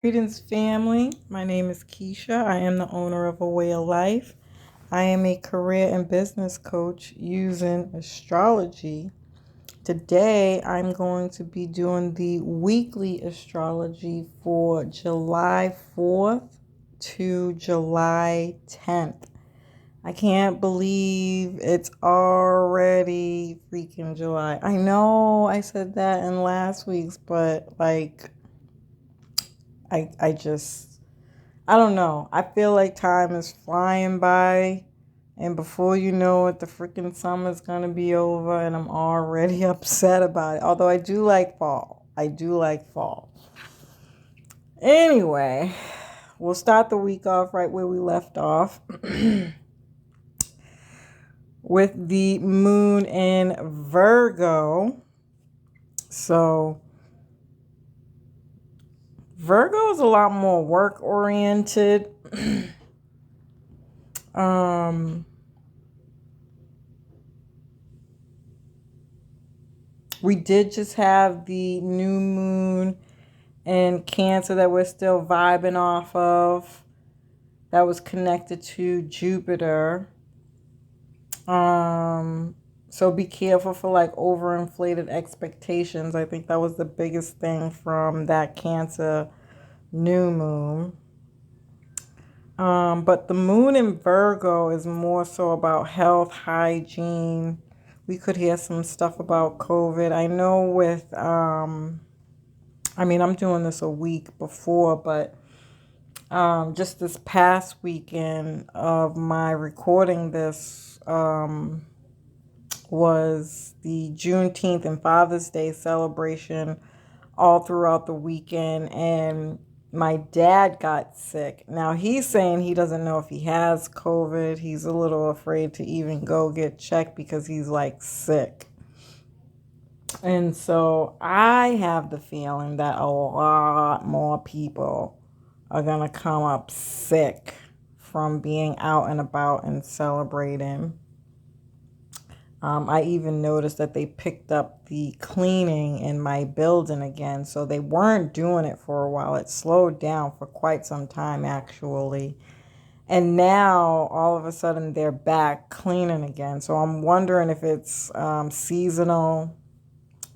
Greetings, family. My name is Keisha. I am the owner of A Way of Life. I am a career and business coach using astrology. Today, I'm going to be doing the weekly astrology for July 4th to July 10th. I can't believe it's already freaking July. I know I said that in last week's, but I don't know. I feel like time is flying by, and before you know it, the freaking summer's gonna be over, and I'm already upset about it. Although I do like fall. I do like fall. Anyway, we'll start the week off right where we left off with the moon in Virgo. So, Virgo is a lot more work oriented. um, We did just have the new moon in Cancer that we're still vibing off of. That was connected to Jupiter. So be careful for like overinflated expectations. I think that was the biggest thing from that Cancer new moon. But the moon in Virgo is more so about health, hygiene. We could hear some stuff about COVID. I know I'm doing this a week before, but just this past weekend of my recording this was the Juneteenth and Father's Day celebration all throughout the weekend, and my dad got sick. Now he's saying he doesn't know if he has COVID. He's a little afraid to even go get checked because he's like sick. And so I have the feeling that a lot more people are going to come up sick from being out and about and celebrating. I even noticed that they picked up the cleaning in my building again. So they weren't doing it for a while. It slowed down for quite some time, actually. And now all of a sudden they're back cleaning again. So I'm wondering if it's seasonal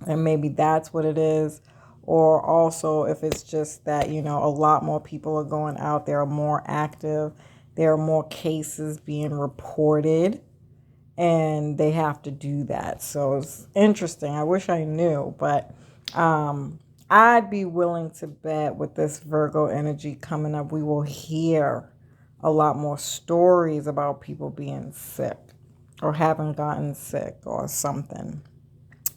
and maybe that's what it is, or also if it's just that a lot more people are going out, they're more active, there are more cases being reported, and they have to do that. So it's interesting. I wish I knew, but I'd be willing to bet with this Virgo energy coming up, we will hear a lot more stories about people being sick or having gotten sick or something,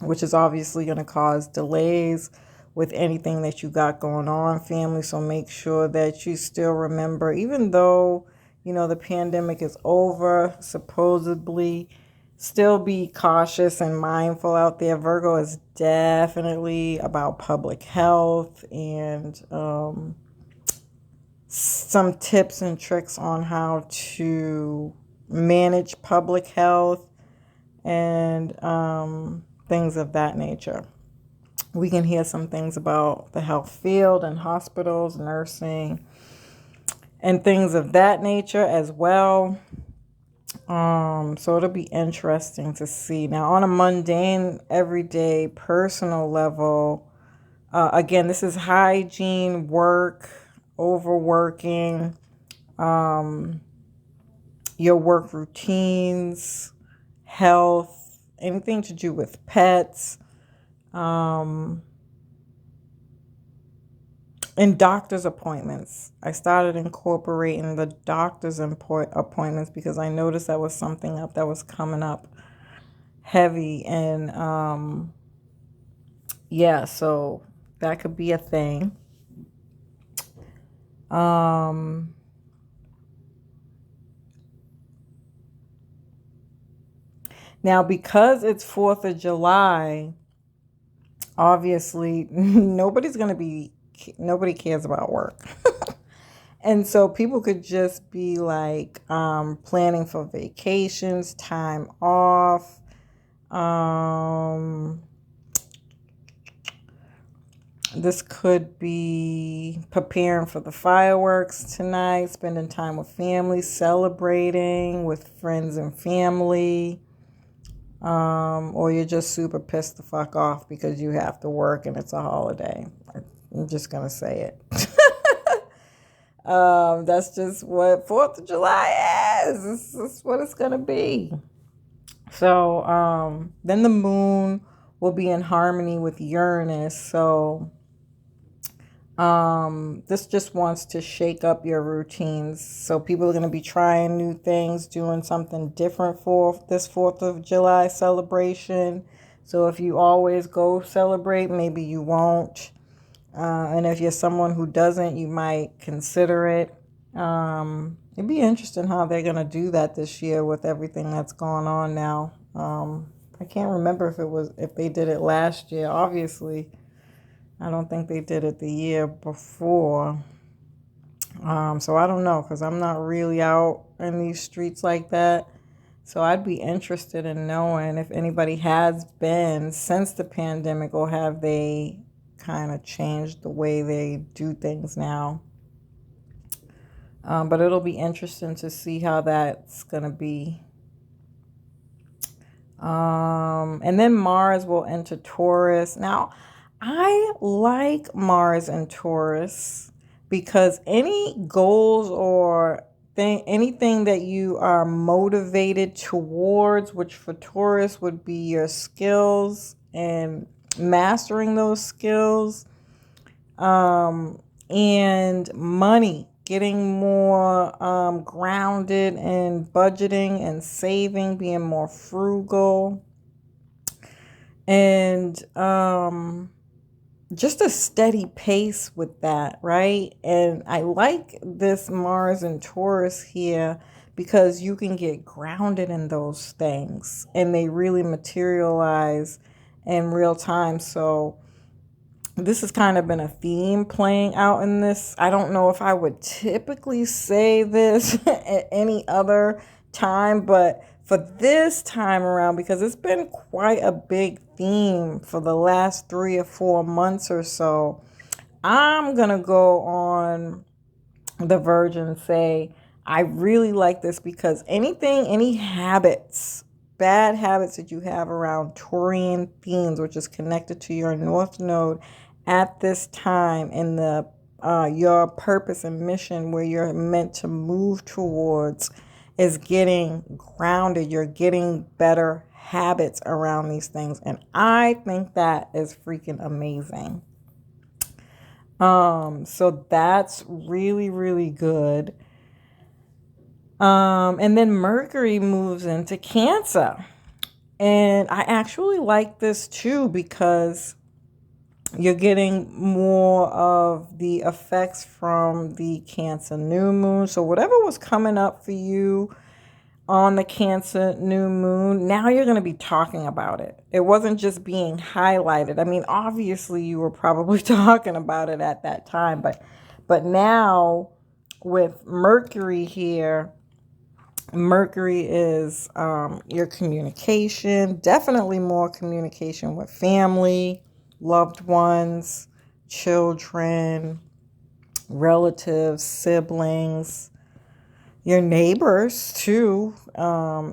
which is obviously going to cause delays with anything that you got going on, family. So make sure that you still remember, even though, the pandemic is over, supposedly, still be cautious and mindful out there. Virgo is definitely about public health and some tips and tricks on how to manage public health and things of that nature. We can hear some things about the health field and hospitals, nursing, and things of that nature as well. So it'll be interesting to see. Now, on a mundane, everyday, personal level, again, this is hygiene, work, overworking, your work routines, health, anything to do with pets, and doctor's appointments. I started incorporating the doctor's appointments because I noticed that was something up that was coming up heavy. And yeah, so that could be a thing. Now, because it's 4th of July, obviously nobody cares about work. And so people could just be like planning for vacations, time off, This could be preparing for the fireworks tonight, spending time with family, celebrating with friends and family. Or you're just super pissed the fuck off because you have to work and it's a holiday. I'm just going to say it. That's just what 4th of July is. This is what it's going to be. So then the moon will be in harmony with Uranus. So this just wants to shake up your routines. So people are going to be trying new things, doing something different for this 4th of July celebration. So if you always go celebrate, maybe you won't. And if you're someone who doesn't, you might consider it. It'd be interesting how they're going to do that this year with everything that's going on now. I can't remember if they did it last year. Obviously, I don't think they did it the year before. So I don't know, because I'm not really out in these streets like that. So I'd be interested in knowing if anybody has been since the pandemic, or have they kind of changed the way they do things now. But it'll be interesting to see how that's going to be. And then Mars will enter Taurus. Now, I like Mars and Taurus because any goals or anything that you are motivated towards, which for Taurus would be your skills and mastering those skills, and money, getting more grounded in budgeting and saving, being more frugal, and just a steady pace with that, right? And I like this Mars and Taurus here because you can get grounded in those things and they really materialize in real time. So this has kind of been a theme playing out in this. I don't know if I would typically say this at any other time, but for this time around, because it's been quite a big theme for the last 3 or 4 months or so, I'm going to go on the verge and say I really like this because any habits, bad habits that you have around Taurian themes, which is connected to your North Node at this time in the your purpose and mission where you're meant to move towards, is getting grounded. You're getting better habits around these things, and I think that is freaking amazing. So that's really, really good. And then Mercury moves into Cancer. And I actually like this too because you're getting more of the effects from the Cancer new moon. So whatever was coming up for you on the Cancer new moon, now you're going to be talking about it. It wasn't just being highlighted. I mean, obviously you were probably talking about it at that time, but now with Mercury here, Mercury is your communication, definitely more communication with family, loved ones, children, relatives, siblings, your neighbors too,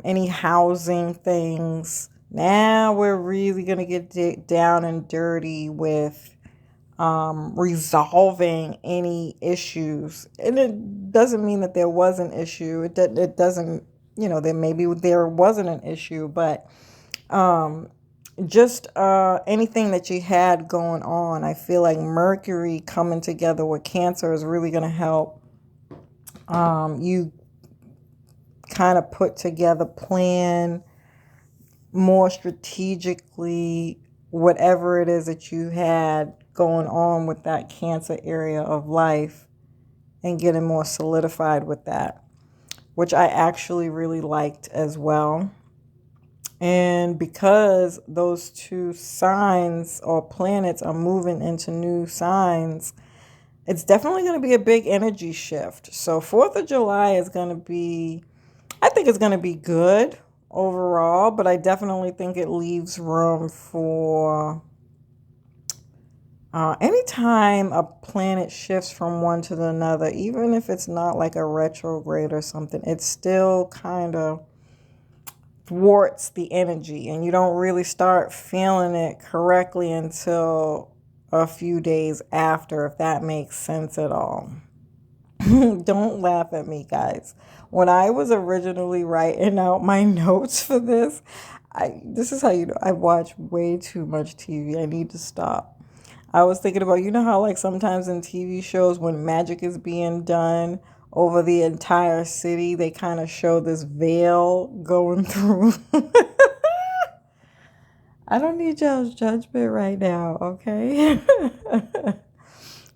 any housing things. Now we're really going to get down and dirty with resolving any issues. And it doesn't mean that there was an issue. It doesn't, there wasn't an issue, but just anything that you had going on. I feel like Mercury coming together with Cancer is really going to help you kind of put together, plan more strategically whatever it is that you had going on with that Cancer area of life, and getting more solidified with that, which I actually really liked as well. And because those two signs or planets are moving into new signs, it's definitely going to be a big energy shift. So 4th of July is going to be, I think it's going to be good overall, but I definitely think it leaves room for Anytime a planet shifts from one to the another, even if it's not like a retrograde or something, it still kind of thwarts the energy, and you don't really start feeling it correctly until a few days after, if that makes sense at all. Don't laugh at me, guys. When I was originally writing out my notes for this, this is how you know I watch way too much TV. I need to stop. I was thinking about, you know how like sometimes in TV shows when magic is being done over the entire city, they kind of show this veil going through. I don't need y'all's judgment right now, okay?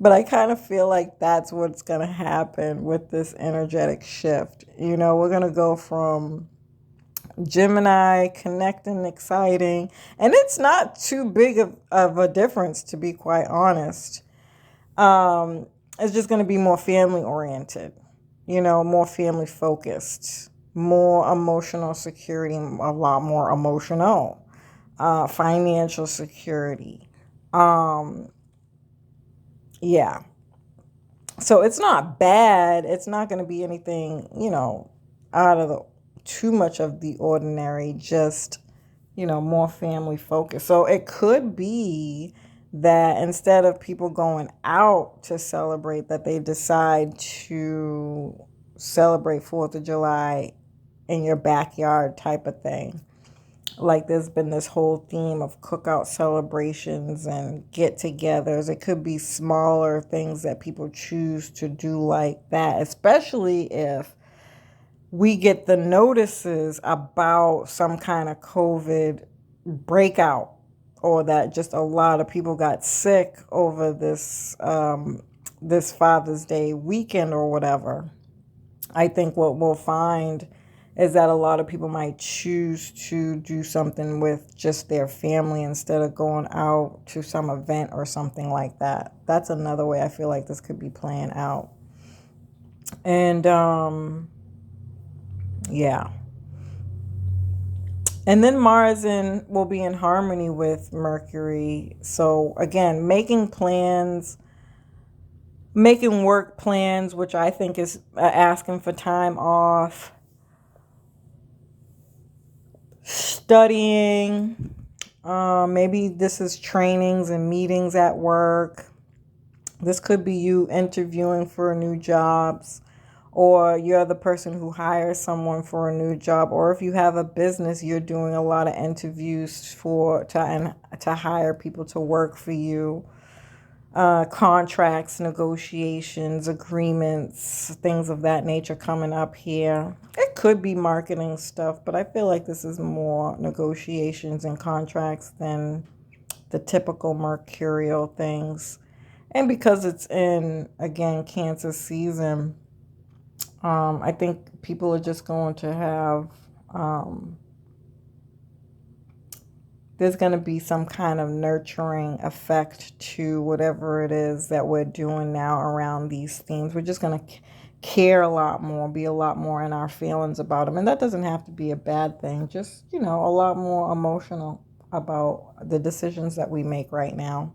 But I kind of feel like that's what's going to happen with this energetic shift. You know, we're going to go from Gemini, connecting, exciting, and it's not too big of a difference, to be quite honest. It's just going to be more family oriented, you know, more family focused, more emotional security, a lot more emotional, financial security. Yeah. So it's not bad. It's not going to be anything, you know, out of the too much of the ordinary, just, you know, more family focused. So it could be that instead of people going out to celebrate, that they decide to celebrate 4th of July in your backyard type of thing. Like there's been this whole theme of cookout celebrations and get-togethers. It could be smaller things that people choose to do like that, especially if we get the notices about some kind of COVID breakout, or that just a lot of people got sick over this Father's Day weekend or whatever. I think what we'll find is that a lot of people might choose to do something with just their family instead of going out to some event or something like that. That's another way I feel like this could be playing out. And yeah. And then Mars will be in harmony with Mercury. So again, making plans, making work plans, which I think is asking for time off, studying, maybe this is trainings and meetings at work. This could be you interviewing for new jobs, or you're the person who hires someone for a new job, or if you have a business, you're doing a lot of interviews to hire people to work for you. Contracts, negotiations, agreements, things of that nature coming up here. It could be marketing stuff, but I feel like this is more negotiations and contracts than the typical mercurial things. And because it's in, again, Cancer season, I think people are just going to have, there's going to be some kind of nurturing effect to whatever it is that we're doing now around these themes. We're just going to care a lot more, be a lot more in our feelings about them. And that doesn't have to be a bad thing, just, you know, a lot more emotional about the decisions that we make right now.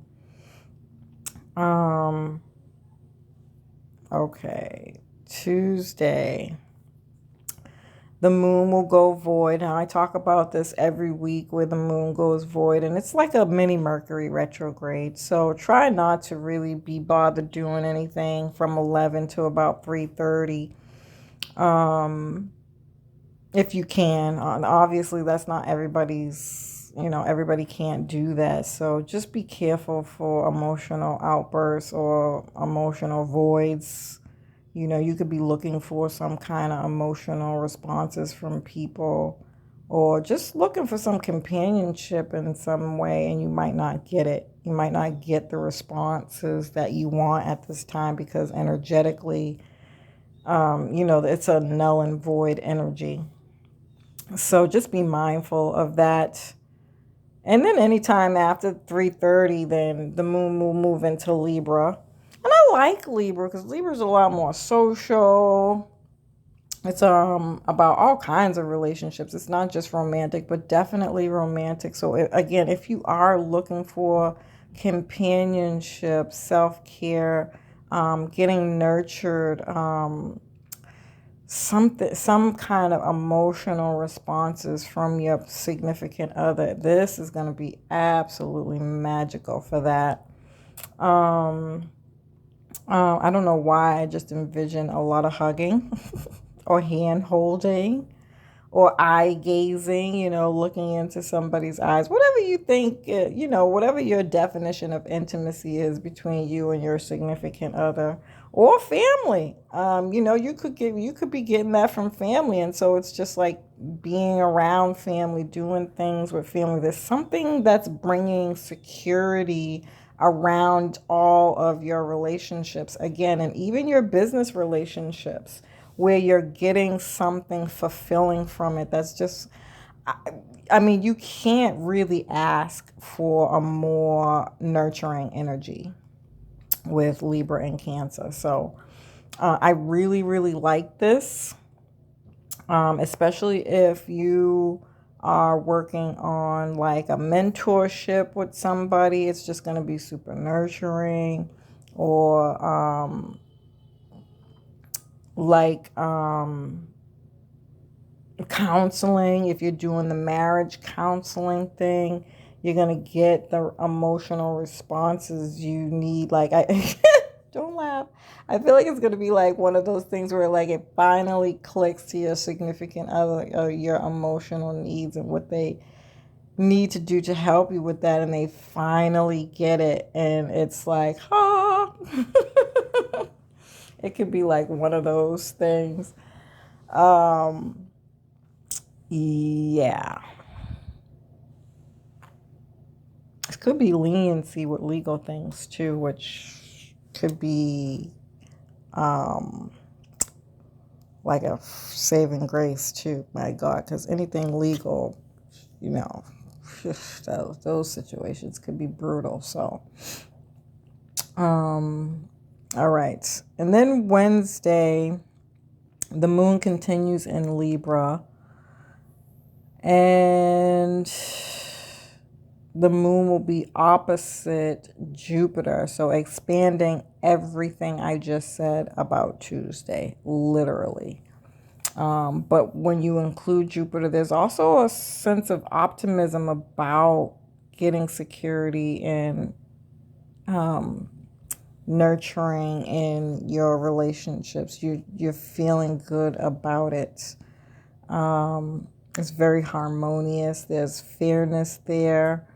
Okay, Tuesday. The moon will go void. And I talk about this every week where the moon goes void. And it's like a mini Mercury retrograde. So try not to really be bothered doing anything from 11 to about 3:30. If you can. Obviously, that's not everybody's, you know, everybody can't do that. So just be careful for emotional outbursts or emotional voids. You know, you could be looking for some kind of emotional responses from people, or just looking for some companionship in some way, and you might not get it. You might not get the responses that you want at this time because energetically, you know, it's a null and void energy. So just be mindful of that. And then anytime after 3:30, then the moon will move into Libra. And I like Libra because Libra's a lot more social. It's about all kinds of relationships. It's not just romantic, but definitely romantic. So again, if you are looking for companionship, self-care, getting nurtured, some kind of emotional responses from your significant other. This is going to be absolutely magical for that. I don't know why I just envision a lot of hugging or hand holding or eye gazing, looking into somebody's eyes, whatever you think, whatever your definition of intimacy is between you and your significant other or family. You could be getting that from family. And so it's just like being around family, doing things with family. There's something that's bringing security around all of your relationships again, and even your business relationships, where you're getting something fulfilling from it. That's just, I mean, you can't really ask for a more nurturing energy with Libra and Cancer. So I really, really like this, especially if you are working on like a mentorship with somebody. It's just going to be super nurturing. Or counseling, if you're doing the marriage counseling thing, you're going to get the emotional responses you need. Like, I don't laugh. I feel like it's going to be like one of those things where like it finally clicks to your significant other, your emotional needs and what they need to do to help you with that, and they finally get it, and it's like, it could be like one of those things. Yeah. It could be leniency with legal things too, which could be like a saving grace too, my God, because anything legal, those situations could be brutal. So, all right. And then Wednesday, the moon continues in Libra, and the moon will be opposite Jupiter. So expanding everything I just said about Tuesday, literally. But when you include Jupiter, there's also a sense of optimism about getting security and nurturing in your relationships. You're feeling good about it. It's very harmonious. There's fairness there.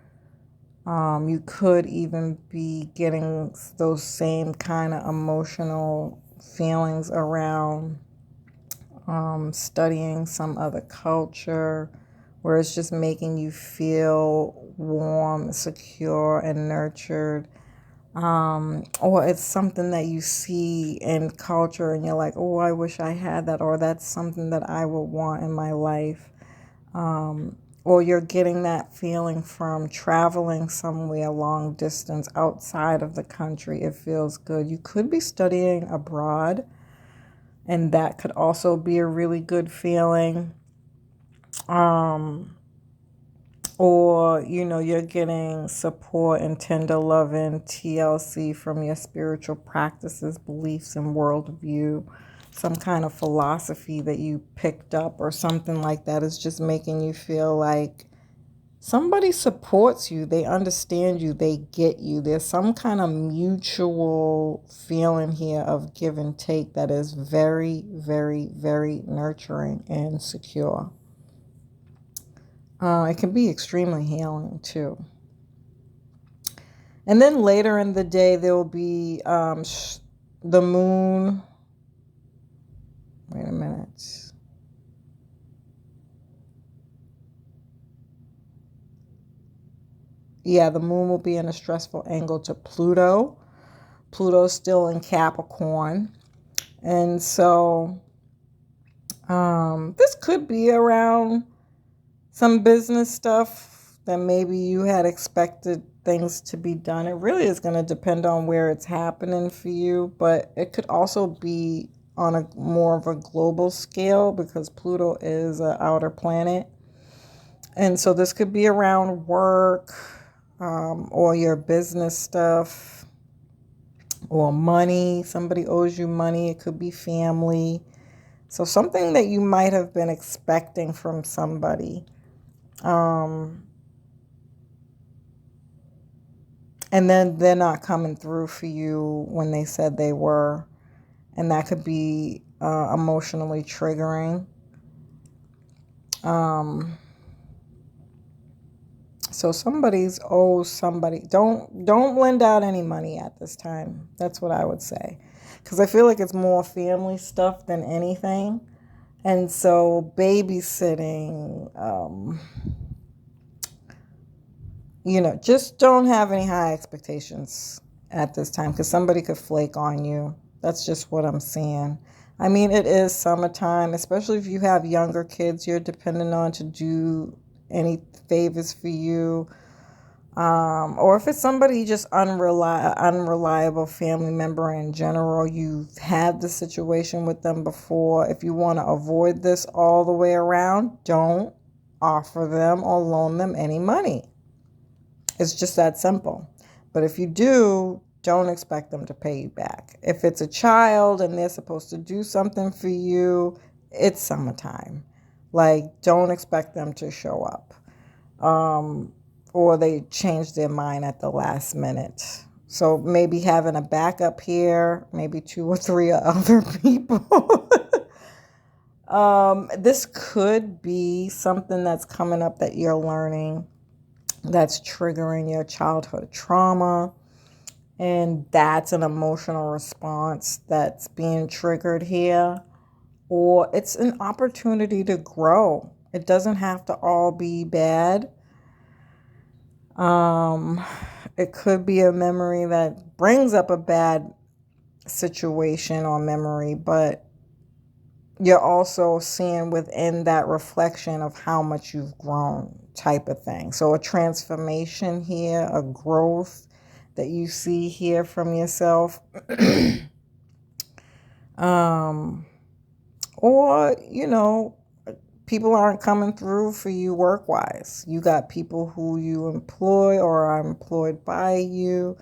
You could even be getting those same kind of emotional feelings around studying some other culture, where it's just making you feel warm, secure, and nurtured. Or it's something that you see in culture and you're like, oh, I wish I had that, or that's something that I would want in my life. Or you're getting that feeling from traveling somewhere long distance outside of the country. It feels good. You could be studying abroad, and that could also be a really good feeling. Or, you're getting support and tender loving TLC from your spiritual practices, beliefs, and worldview. Some kind of philosophy that you picked up or something like that is just making you feel like somebody supports you. They understand you. They get you. There's some kind of mutual feeling here of give and take that is very, very, very nurturing and secure. It can be extremely healing too. And then later in the day, there will be the moon. Wait a minute. Yeah, the moon will be in a stressful angle to Pluto. Pluto's still in Capricorn. And so this could be around some business stuff that maybe you had expected things to be done. It really is going to depend on where it's happening for you, but it could also be on a more of a global scale because Pluto is an outer planet. And so this could be around work, or your business stuff, or money. Somebody owes you money. It could be family. So something that you might have been expecting from somebody. And then they're not coming through for you when they said they were. And that could be emotionally triggering. So somebody's owes somebody. Don't lend out any money at this time. That's what I would say. Because I feel like it's more family stuff than anything. And so babysitting, just don't have any high expectations at this time because somebody could flake on you. That's just what I'm seeing. I mean, it is summertime, especially if you have younger kids you're dependent on to do any favors for you. Or if it's somebody just unreliable family member in general, you've had the situation with them before. If you want to avoid this all the way around, don't offer them or loan them any money. It's just that simple. But if you do, don't expect them to pay you back. If it's a child and they're supposed to do something for you, it's summertime. Like, don't expect them to show up. Or they change their mind at the last minute. So maybe having a backup here, maybe 2 or 3 other people. This could be something that's coming up that you're learning that's triggering your childhood trauma. And that's an emotional response that's being triggered here. Or it's an opportunity to grow. It doesn't have to all be bad. It could be a memory that brings up a bad situation or memory, but you're also seeing within that reflection of how much you've grown type of thing. So a transformation here, a growth that you see here from yourself. Or, people aren't coming through for you work-wise. You got people who you employ or are employed by you.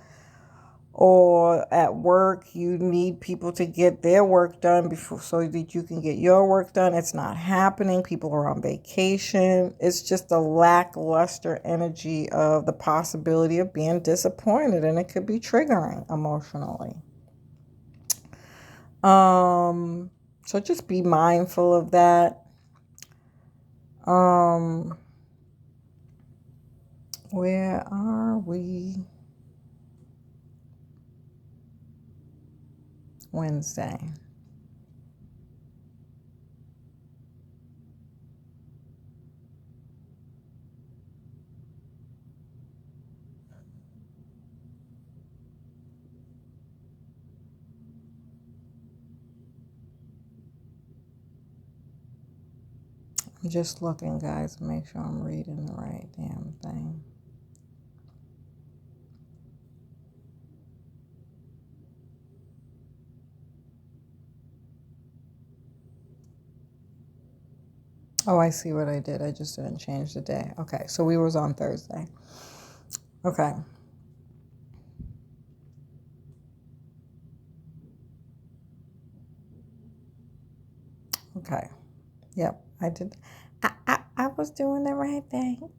Or at work, you need people to get their work done before so that you can get your work done. It's not happening. People are on vacation. It's just a lackluster energy of the possibility of being disappointed, and it could be triggering emotionally. So just be mindful of that. Where are we? Wednesday. I'm just looking, guys, to make sure I'm reading the right damn thing. Oh, I see what I did. I just didn't change the day. Okay, so we was on Thursday. Okay. Okay. Yep, I did. I was doing the right thing.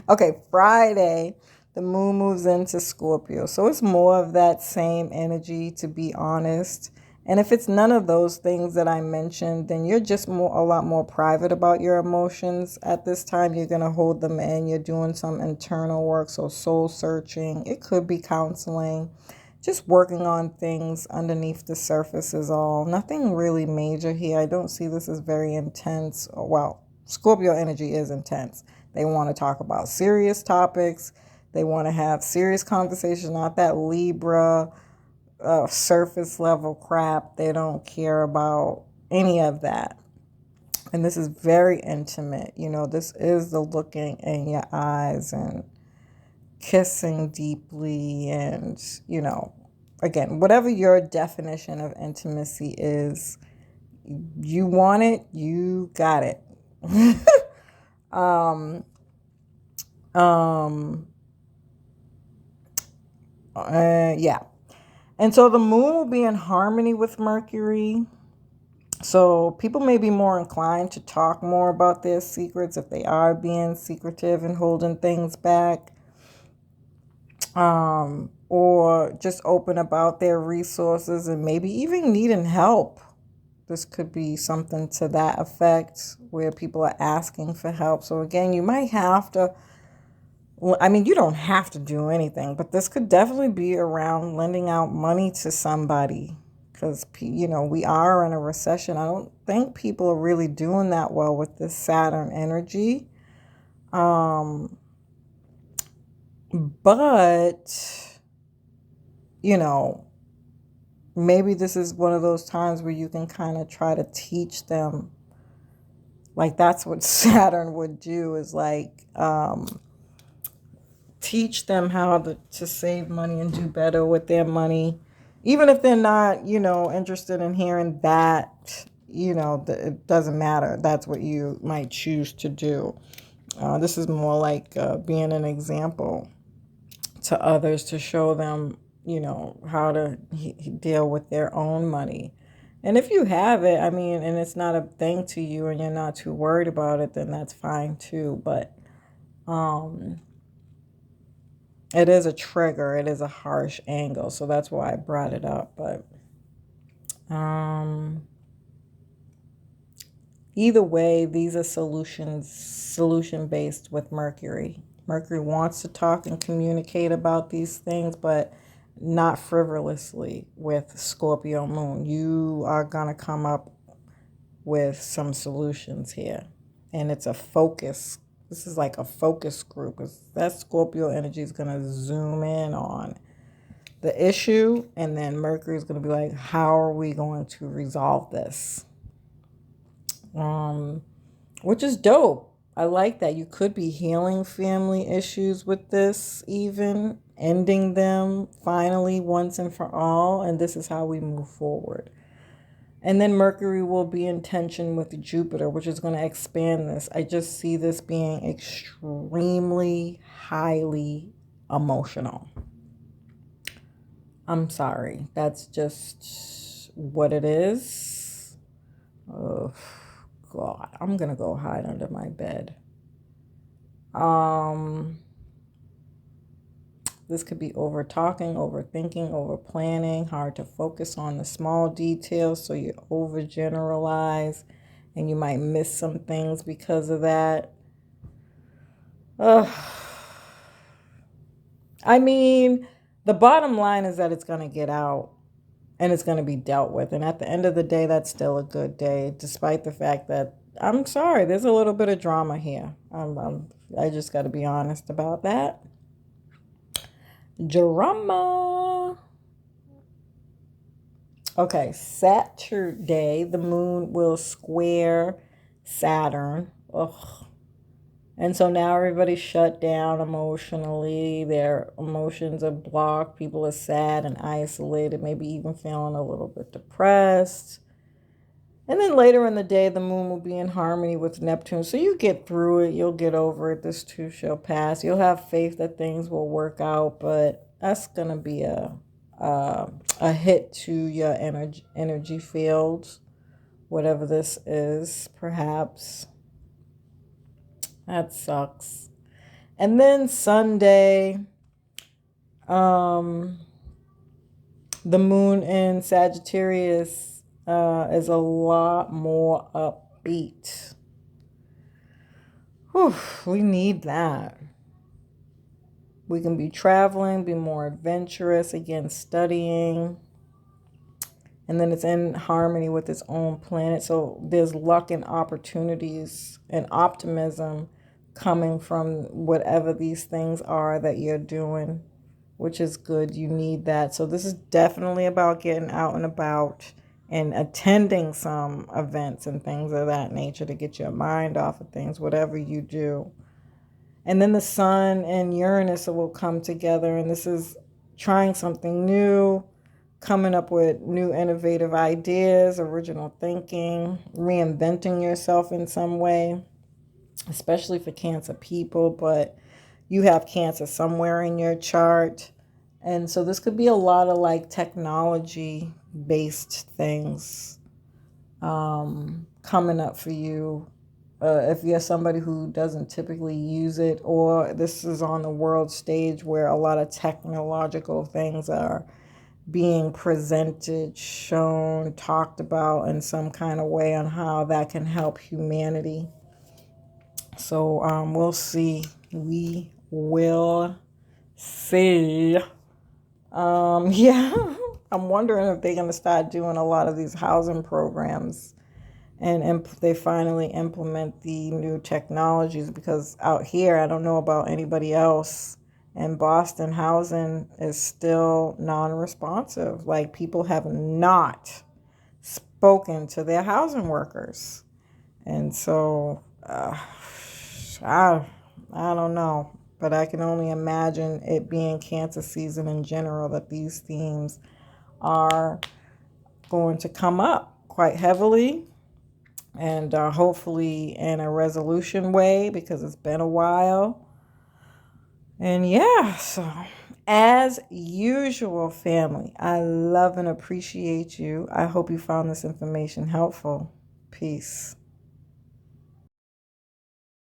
Okay, Friday, the moon moves into Scorpio. So it's more of that same energy, to be honest. And if it's none of those things that I mentioned, then you're just a lot more private about your emotions. At this time, you're going to hold them in. You're doing some internal work, so soul searching. It could be counseling. Just working on things underneath the surface is all. Nothing really major here. I don't see this as very intense. Well, Scorpio energy is intense. They want to talk about serious topics. They want to have serious conversations, not that Libra surface level crap. They don't care about any of that. And this is very intimate. This is the looking in your eyes and kissing deeply and, again, whatever your definition of intimacy is, you want it, you got it. Yeah. And so the moon will be in harmony with Mercury. So people may be more inclined to talk more about their secrets if they are being secretive and holding things back. Or just open about their resources and maybe even needing help. This could be something to that effect where people are asking for help. So again, you might have to, I mean, you don't have to do anything, but this could definitely be around lending out money to somebody because, we are in a recession. I don't think people are really doing that well with this Saturn energy. But, maybe this is one of those times where you can kind of try to teach them. Like that's what Saturn would do is like teach them how to save money and do better with their money. Even if they're not, interested in hearing that, it doesn't matter. That's what you might choose to do. This is more like being an example to others to show them, how to deal with their own money. And if you have it, I mean, and it's not a thing to you and you're not too worried about it, then that's fine too. But it is a trigger. It is a harsh angle. So that's why I brought it up. But either way, these are solution based with Mercury. Mercury wants to talk and communicate about these things, but not frivolously with Scorpio moon. You are going to come up with some solutions here. And it's a focus. This is like a focus group. That Scorpio energy is going to zoom in on the issue. And then Mercury is going to be like, how are we going to resolve this? Which is dope. I like that. You could be healing family issues with this, even ending them finally once and for all. And this is how we move forward. And then Mercury will be in tension with Jupiter, which is going to expand this. I just see this being extremely highly emotional. I'm sorry. That's just what it is. Oh, God. I'm going to go hide under my bed. This could be over talking, overthinking, over planning, hard to focus on the small details, so you overgeneralize and you might miss some things because of that. I mean, the bottom line is that it's going to get out and it's going to be dealt with. And at the end of the day, that's still a good day, despite the fact that, I'm sorry, there's a little bit of drama here. I just got to be honest about that. Drama. Okay, Saturday, the moon will square Saturn. Ugh. And so now everybody's shut down emotionally. Their emotions are blocked. People are sad and isolated, maybe even feeling a little bit depressed. And then later in the day, the moon will be in harmony with Neptune. So you get through it. You'll get over it. This too shall pass. You'll have faith that things will work out. But that's going to be a hit to your energy fields, whatever this is, perhaps. That sucks. And then Sunday, the moon in Sagittarius is a lot more upbeat. Whew, we need that. We can be traveling, be more adventurous, again, studying. And then it's in harmony with its own planet. So there's luck and opportunities and optimism coming from whatever these things are that you're doing, which is good. You need that. So this is definitely about getting out and about and attending some events and things of that nature to get your mind off of things, whatever you do. And then the sun and Uranus will come together, and this is trying something new, coming up with new innovative ideas, original thinking, reinventing yourself in some way, especially for Cancer people. But you have Cancer somewhere in your chart. And so this could be a lot of like technology based things coming up for you. If you're somebody who doesn't typically use it, or this is on the world stage where a lot of technological things are being presented, shown, talked about in some kind of way on how that can help humanity. So we'll see. We will see. Yeah, I'm wondering if they're going to start doing a lot of these housing programs and they finally implement the new technologies, because out here, I don't know about anybody else, in Boston, housing is still non-responsive. Like, people have not spoken to their housing workers. And so, I don't know. But I can only imagine it being Cancer season in general that these themes are going to come up quite heavily, and hopefully in a resolution way, because it's been a while. And yeah, so as usual, family, I love and appreciate you. I hope you found this information helpful. Peace.